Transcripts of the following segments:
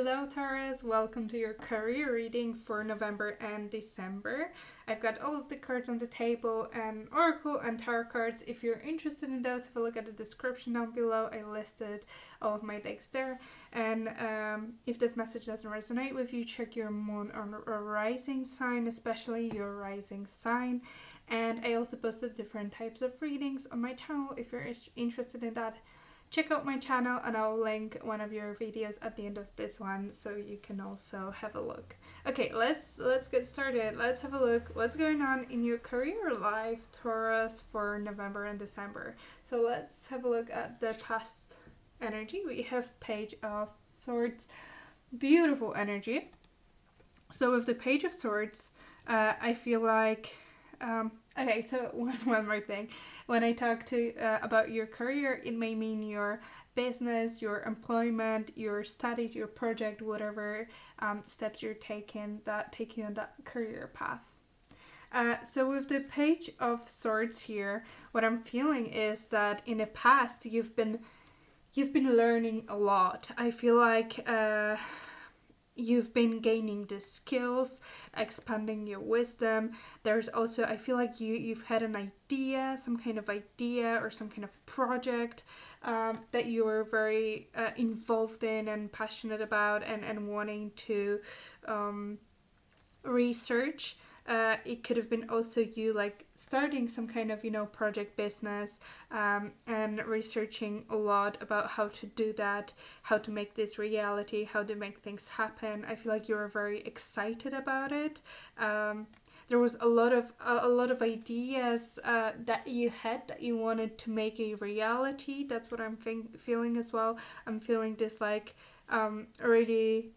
Hello Taurus, welcome to your career reading for November and December. I've got all of the cards on the table and Oracle and Tarot cards. If you're interested in those, have a look at the description down below. I listed all of my decks there. And if this message doesn't resonate with you, check your moon or rising sign, especially your rising sign. And I also posted different types of readings on my channel. If you're interested in that, check out my channel and I'll link one of your videos at the end of this one so you can also have a look. Okay, let's get started. Let's have a look what's going on in your career life, Taurus, for November and December. So let's have a look at the past energy. We have Page of Swords, beautiful energy. So with the Page of Swords, I feel like okay, so one more thing. When I talk about your career, it may mean your business, your employment, your studies, your project, whatever steps you're taking that take you on that career path. So with the Page of Swords here, what I'm feeling is that in the past you've been learning a lot. I feel like you've been gaining the skills, expanding your wisdom. There's also, I feel like you've had an idea, some kind of idea or some kind of project that you were very involved in and passionate about and wanting to research. It could have been also you like starting some kind of project business and researching a lot about how to do that, how to make this reality, how to make things happen. I feel like you were very excited about it. There was a lot of ideas that you had that you wanted to make a reality. That's what I'm feeling as well. I'm feeling this like really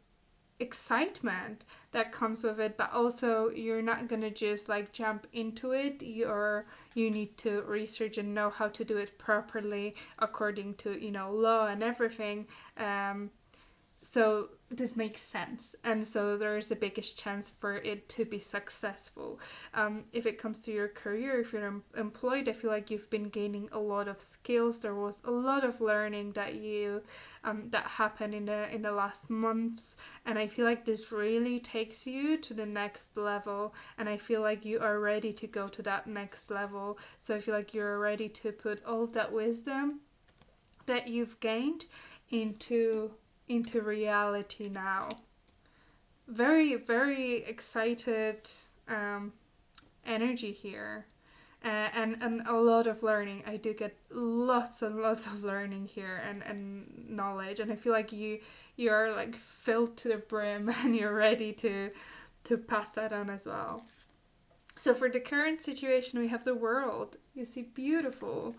excitement that comes with it, but also you're not gonna just like jump into it. You need to research and know how to do it properly according to law and everything. So this makes sense, and so there's the biggest chance for it to be successful. If it comes to your career, if you're employed, I feel like you've been gaining a lot of skills. There was a lot of learning that that happened in the last months, and I feel like this really takes you to the next level, and I feel like you are ready to go to that next level. So I feel like you're ready to put all of that wisdom that you've gained into reality now. Very, very excited energy here. And a lot of learning. I do get lots and lots of learning here and knowledge, and I feel like you're like filled to the brim and you're ready to pass that on as well. So for the current situation, we have the World. You see, beautiful.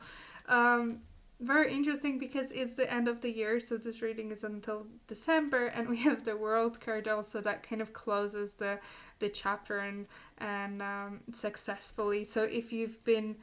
Very interesting because it's the end of the year, so this reading is until December, and we have the World card also that kind of closes the chapter and successfully. So if you've been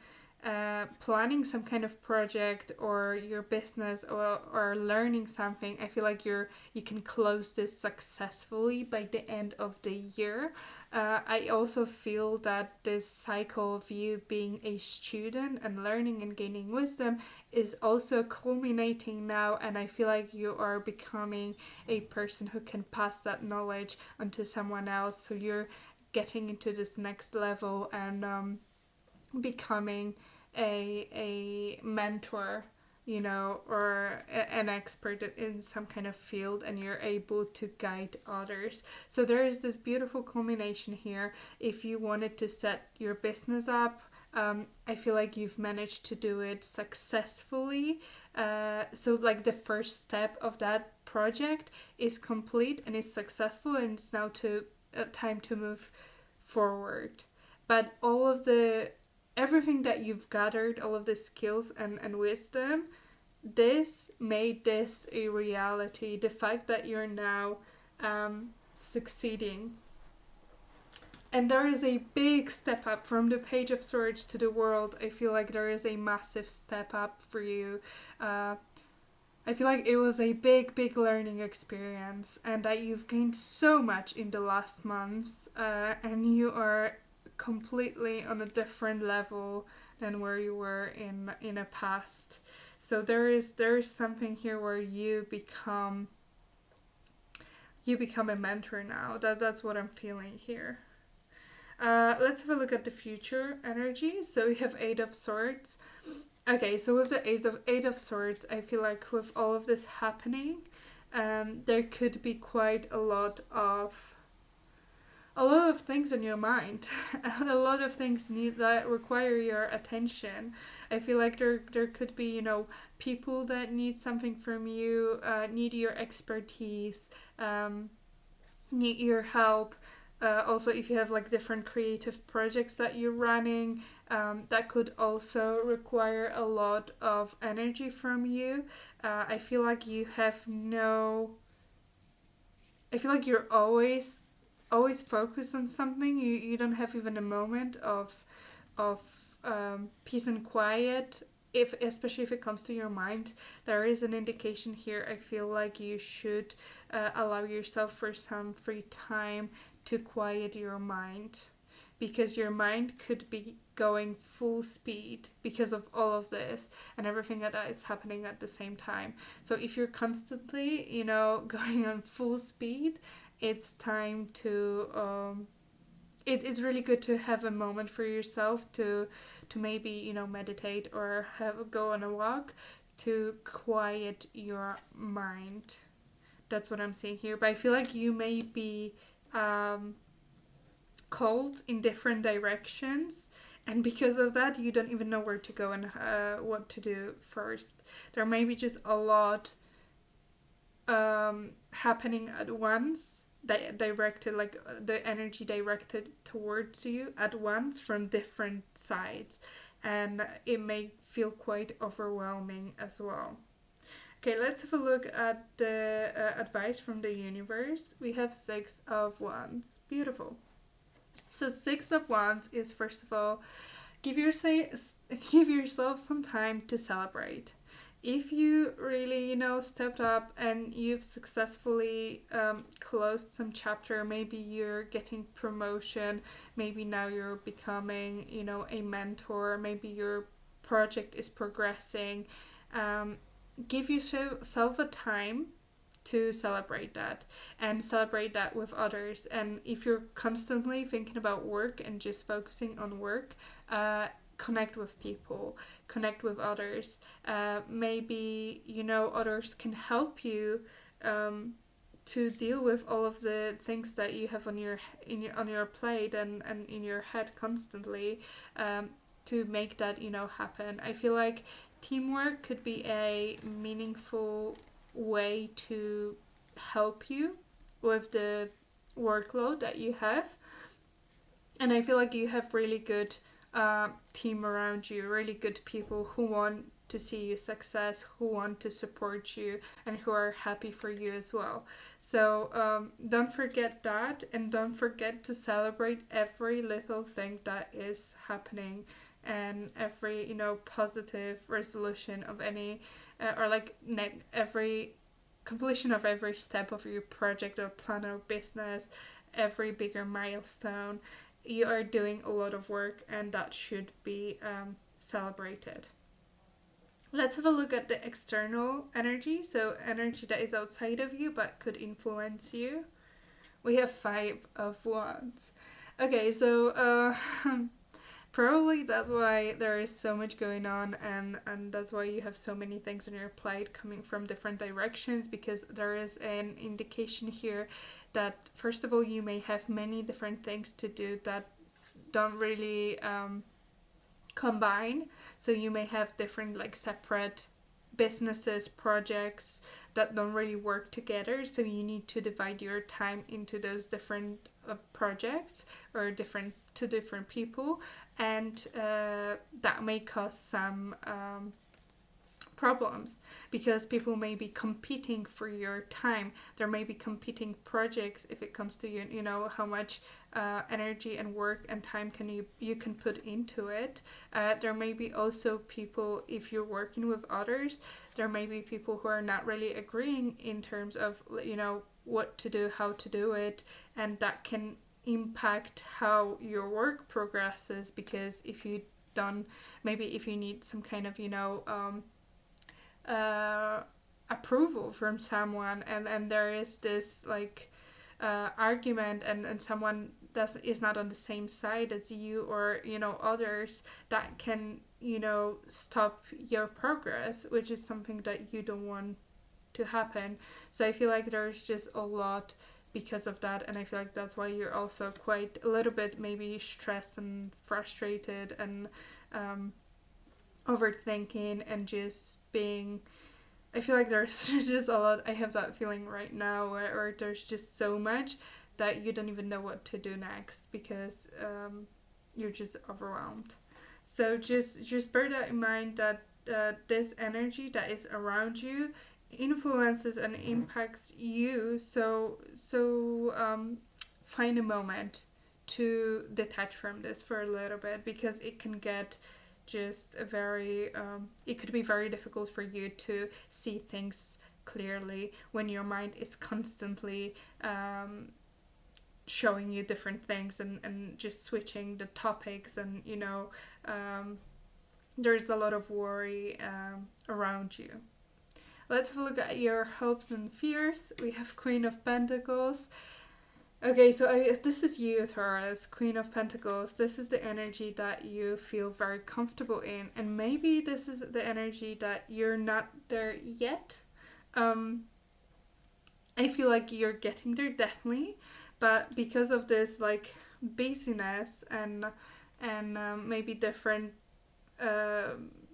planning some kind of project or your business or learning something, I feel like you can close this successfully by the end of the year. I also feel that this cycle of you being a student and learning and gaining wisdom is also culminating now, and I feel like you are becoming a person who can pass that knowledge onto someone else. So you're getting into this next level and becoming a mentor, or an expert in some kind of field, and you're able to guide others. So there is this beautiful culmination here. If you wanted to set your business up, I feel like you've managed to do it successfully. So like the first step of that project is complete and is successful, and it's now time to move forward. But everything that you've gathered, all of the skills and wisdom, this made this a reality. The fact that you're now succeeding. And there is a big step up from the Page of Swords to the World. I feel like there is a massive step up for you. I feel like it was a big learning experience, and that you've gained so much in the last months, and you are completely on a different level than where you were in a past. So there is something here where you become you become a mentor now. That's what I'm feeling here. Let's have a look at the future energy. So we have Eight of Swords. Okay, so with the Eight of Swords, I feel like with all of this happening, there could be quite a lot of things in your mind. A lot of things that require your attention. I feel like there could be, people that need something from you, need your expertise, need your help. Also, if you have like different creative projects that you're running, that could also require a lot of energy from you. I feel like you're always focused on something. You don't have even a moment of peace and quiet. Especially if it comes to your mind, there is an indication here. I feel like you should allow yourself for some free time to quiet your mind, because your mind could be going full speed because of all of this and everything that is happening at the same time. So if you're constantly, going on full speed, it's time to it's really good to have a moment for yourself to maybe meditate or go on a walk to quiet your mind. That's what I'm seeing here. But I feel like you may be called in different directions, and because of that you don't even know where to go and what to do first. There may be just a lot happening at once, directed, like the energy directed towards you at once from different sides, and it may feel quite overwhelming as well. Okay, let's have a look at the advice from the universe. We have Six of Wands. Beautiful. So Six of Wands is, first of all, give yourself some time to celebrate. If you really, stepped up and you've successfully closed some chapter, maybe you're getting promotion, maybe now you're becoming, a mentor, maybe your project is progressing, give yourself a time to celebrate that and celebrate that with others. And if you're constantly thinking about work and just focusing on work, connect with people, connect with others. Maybe others can help you to deal with all of the things that you have on your plate and in your head constantly, to make that happen. I feel like teamwork could be a meaningful way to help you with the workload that you have. And I feel like you have really good team around you, really good people who want to see you success, who want to support you, and who are happy for you as well. So don't forget that, and don't forget to celebrate every little thing that is happening, and every positive resolution of any or like every completion of every step of your project or plan or business, every bigger milestone. You are doing a lot of work, and that should be celebrated. Let's have a look at the external energy, so energy that is outside of you but could influence you. We have Five of Wands. Okay, so probably that's why there is so much going on, and that's why you have so many things on your plate coming from different directions, because there is an indication here that, first of all, you may have many different things to do that don't really combine. So you may have different separate businesses, projects that don't really work together. So you need to divide your time into those different projects or different people, and that may cause some problems, because people may be competing for your time. There may be competing projects if it comes to how much energy and work and time you can put into it. There may be also people, if you're working with others, there may be people who are not really agreeing in terms of what to do, how to do it, and that can impact how your work progresses. Because if you need some kind of approval from someone, and there is this like argument, and someone is not on the same side as you, or others that can stop your progress, which is something that you don't want to happen. So I feel like there's just a lot because of that, and I feel like that's why you're also quite a little bit maybe stressed and frustrated and overthinking and just being. I feel like there's just a lot. I have that feeling right now where there's just so much that you don't even know what to do next because you're just overwhelmed. So just bear that in mind, that this energy that is around you influences and impacts you. So find a moment to detach from this for a little bit, because it can get just a very it could be very difficult for you to see things clearly when your mind is constantly showing you different things, and just switching the topics, and there's a lot of worry around you. Let's have a look at your hopes and fears. We have Queen of Pentacles. Okay, so this is you, Taurus, Queen of Pentacles. This is the energy that you feel very comfortable in, and maybe this is the energy that you're not there yet. I feel like you're getting there, definitely, but because of this like busyness and maybe different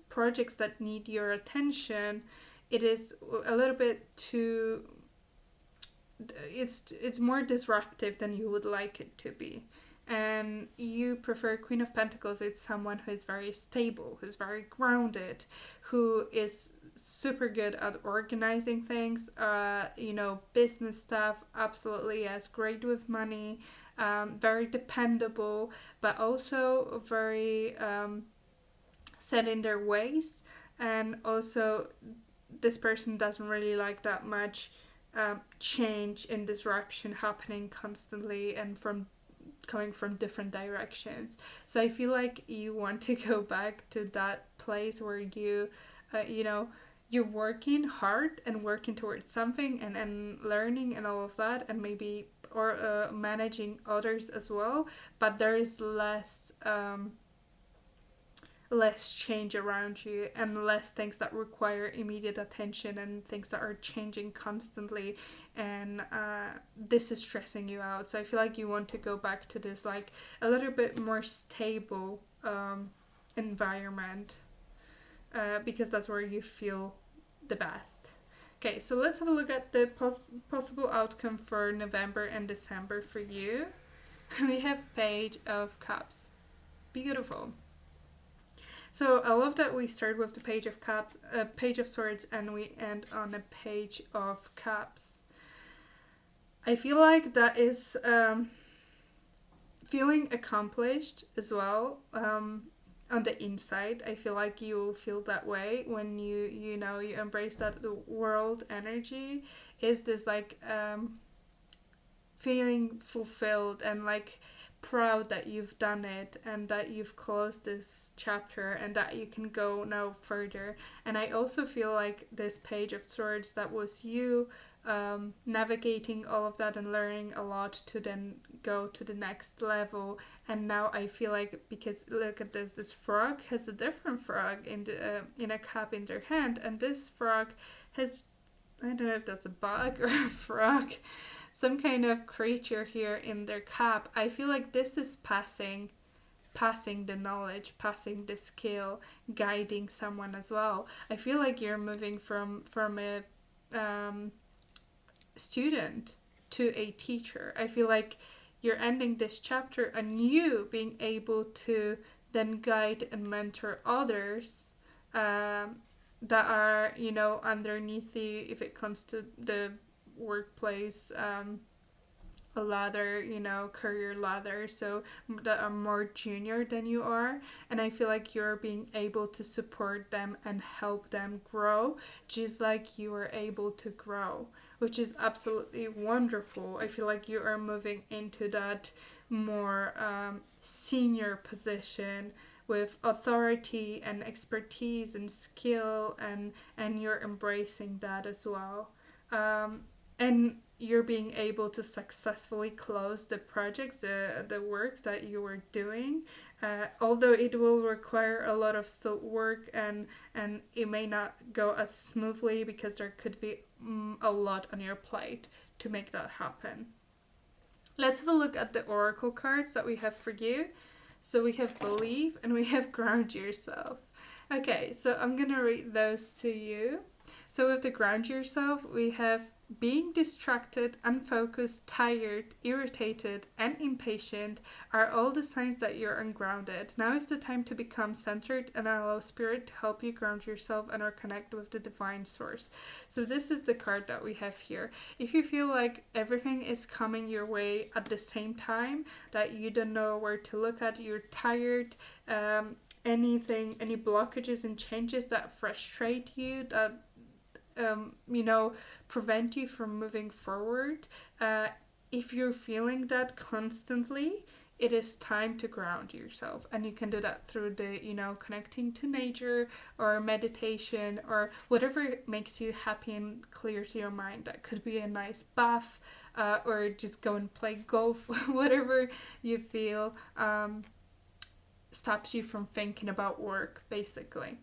projects that need your attention, it is a little bit too. It's more disruptive than you would like it to be, and you prefer Queen of Pentacles. It's someone who is very stable, who's very grounded, who is super good at organizing things, business stuff, absolutely, yes, great with money, very dependable, but also very set in their ways, and also this person doesn't really like that much change and disruption happening constantly and coming from different directions. So I feel like you want to go back to that place where you're working hard and working towards something, and learning and all of that, and maybe or managing others as well, but there is less change around you, and less things that require immediate attention, and things that are changing constantly, and this is stressing you out. So I feel like you want to go back to this like a little bit more stable environment, because that's where you feel the best. Okay, so let's have a look at the possible outcome for November and December for you. We have Page of Cups. Beautiful. So I love that we start with the Page of Cups, Page of Swords, and we end on a Page of Cups. I feel like that is feeling accomplished as well. On the inside, I feel like you feel that way when you embrace that the world energy is this like feeling fulfilled and like proud that you've done it, and that you've closed this chapter, and that you can go now further. And I also feel like this Page of Swords, that was you navigating all of that and learning a lot to then go to the next level. And now I feel like, because look at this frog has a different frog in a cup in their hand, and this frog has, I don't know if that's a bug or a frog, some kind of creature here in their cup. I feel like this is passing the knowledge, passing the skill, guiding someone as well. I feel like you're moving from a student to a teacher. I feel like you're ending this chapter and you being able to then guide and mentor others that are underneath you, if it comes to the workplace a ladder, career ladder, so that are more junior than you are. And I feel like you're being able to support them and help them grow just like you are able to grow, which is absolutely wonderful. I feel like you are moving into that more senior position with authority and expertise and skill, and you're embracing that as well. And you're being able to successfully close the projects, the work that you were doing, although it will require a lot of still work, and it may not go as smoothly because there could be a lot on your plate to make that happen. Let's have a look at the oracle cards that we have for you. So we have believe and we have ground yourself. Okay, so I'm gonna read those to you. So with the ground yourself, we have being distracted, unfocused, tired, irritated, and impatient are all the signs that you're ungrounded. Now is the time to become centered and allow spirit to help you ground yourself and or connect with the divine source. So this is the card that we have here. If you feel like everything is coming your way at the same time, that you don't know where to look at, you're tired, any blockages and changes that frustrate you, that prevent you from moving forward. If you're feeling that constantly, it is time to ground yourself, and you can do that through the connecting to nature or meditation or whatever makes you happy and clears your mind. That could be a nice bath, or just go and play golf. Whatever you feel stops you from thinking about work, basically.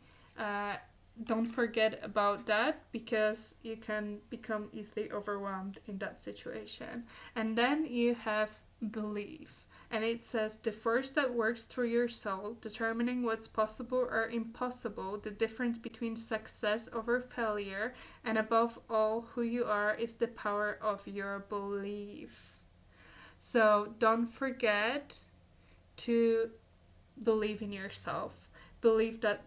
Don't forget about that, because you can become easily overwhelmed in that situation. And then you have belief, and it says the force that works through your soul, determining what's possible or impossible, the difference between success over failure, and above all, who you are is the power of your belief. So don't forget to believe in yourself. Believe that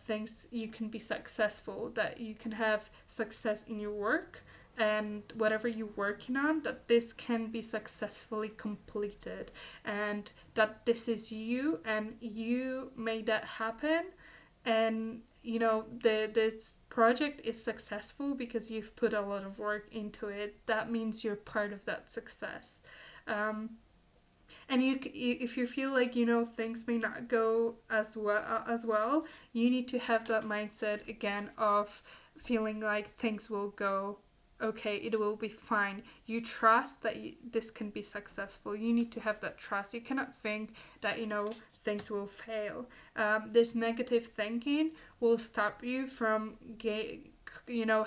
you can be successful, that you can have success in your work, and whatever you're working on, that this can be successfully completed, and that this is you and you made that happen. And this project is successful because you've put a lot of work into it. That means you're part of that success. And if you feel like things may not go as well, you need to have that mindset again of feeling like things will go okay, it will be fine. You trust that this can be successful. You need to have that trust. You cannot think that things will fail. This negative thinking will stop you from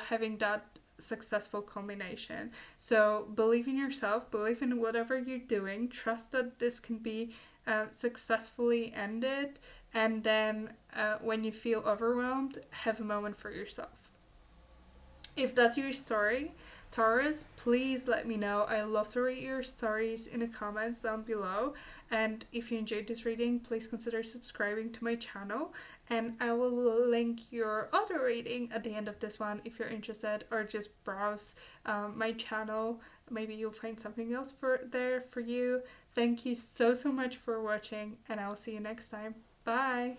having that successful combination. So believe in yourself, believe in whatever you're doing, trust that this can be successfully ended, and then when you feel overwhelmed, have a moment for yourself. If that's your story, Taurus, please let me know. I love to read your stories in the comments down below. And if you enjoyed this reading, please consider subscribing to my channel. And I will link your other reading at the end of this one if you're interested, or just browse my channel. Maybe you'll find something else there for you. Thank you so much for watching, and I'll see you next time. Bye!